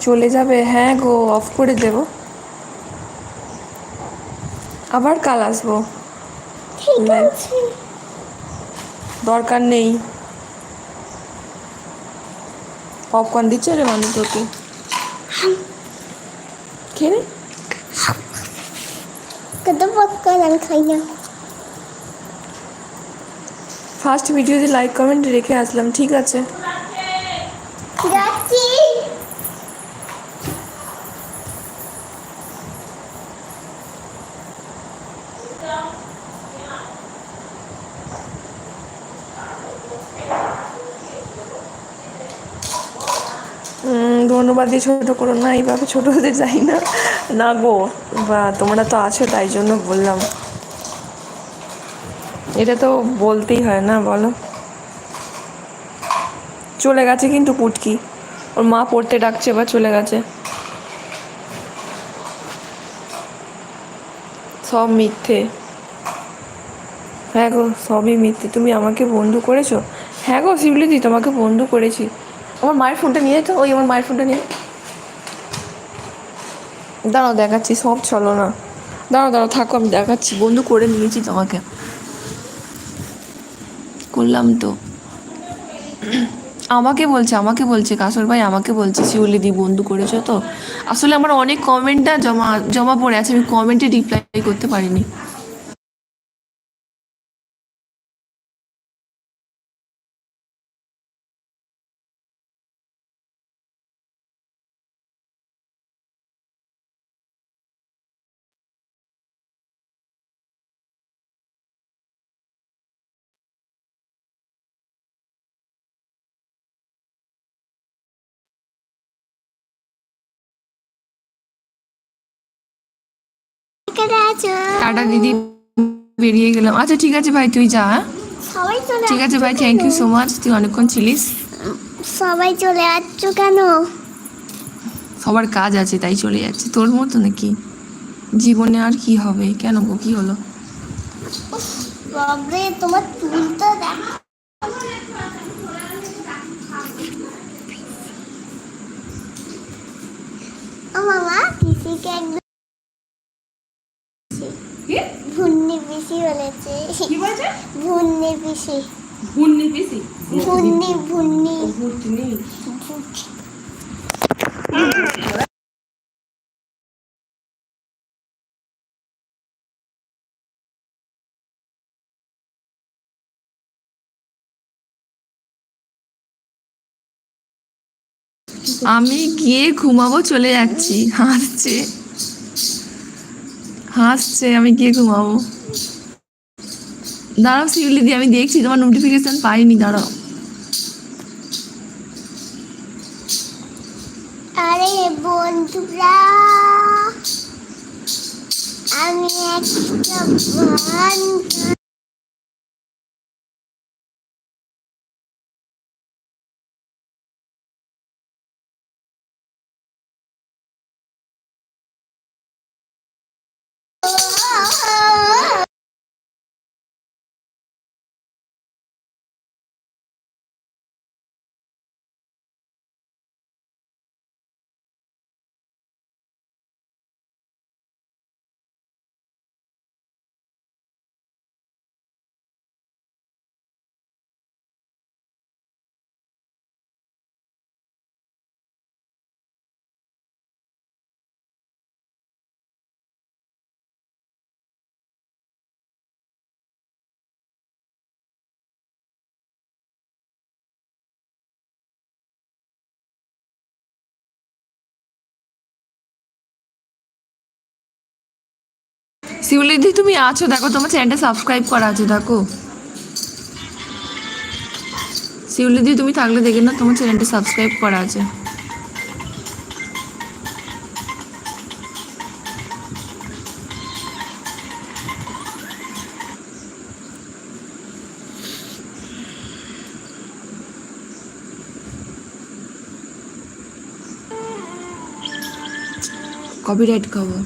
চলে যাবে? হ্যাঁ গো, অফ করে দেব, আবার কাল আসবো। ঠিক আছে, দরকার নেই। পপকর্ন দিচ্ছে রে মানুষ তোকে, খেয়ে নে। কত পপকর্ন আমি খাই না। ফার্স্ট ভিডিওতে লাইক কমেন্ট রেখে আসলাম, ঠিক আছে। যাচ্ছি। ধন্যবাদ দিয়ে ছোটো করো না, এইভাবে ছোটো হতে চাই না। না গো, বা তোমরা তো আছো তাই জন্য বললাম, এটা তো বলতেই হয় না, বলো। চলে গেছে কিন্তু পুটকি, ওর মা পড়তে ডাকছে, বা চলে গেছে। সব মিথ্যে। হ্যাঁ গো, সবই মিথ্যে। তুমি আমাকে বন্ধু করেছো? হ্যাঁ গো শিবলিদি, তোমাকে বন্ধু করেছি। আমার মায়ের ফোনটা নিয়ে তো, ওই আমার মায়ের ফোনটা নিয়ে দাঁড়াও, দেখাচ্ছি, সব চলো না। দাঁড়াও দাঁড়াও থাকো, আমি দেখাচ্ছি, বন্ধু করে নিয়েছি তোমাকে, করলাম তো। আমাকে বলছে কাসর ভাই, আমাকে বলছে শিউলিদি বন্ধু করেছো তো। আসলে আমার অনেক কমেন্টটা জমা জমা পড়ে আছে, আমি কমেন্টে রিপ্লাই করতে পারিনি। এখানে আছো? টাটা দিদি, বেরিয়ে গেলাম। আচ্ছা ঠিক আছে ভাই, তুই যা, হ্যাঁ সবাই চলে ঠিক আছে আসছো ভাই, কেন? থ্যাংক ইউ সো মাচ, তুই অনেকক্ষণ ছিলিস। সবাই চলে আসছো কেন? সবার কাজ আছে তাই চলে যাচ্ছে, তোর মতো নাকি? জীবনে আর কি হবে, কেন গো, কি হলো? বাবরে, তোমার চুলটা দেখ। ও মামা, পিসিকে একদম ভুন্নি পিসি বলেছে। কি বলছে? ভুন্নি পিসি। ভুন্নি পিসি? ভুন্নি ভুন্নি। ভুটনি? আমি গিয়ে ঘুমাবো, চলে যাচ্ছি। হাসছে হাসছে, আমি গিয়ে ঘুমাবো। দাঁড়াও শিউলি দি, আমি দেখছি, তোমার নোটিফিকেশন পাইনি, দাঁড়াও। আরে বন্ধুরা, আমি একটা গান শিউলি দি তুমি আছো, দেখো তোমার চ্যানেলটা সাবস্ক্রাইব করা আছে, দেখো। শিউলি দি তুমি থাকলে দেখে না, তোমার চ্যানেলটা সাবস্ক্রাইব করা আছে। কপিরাইট খবর।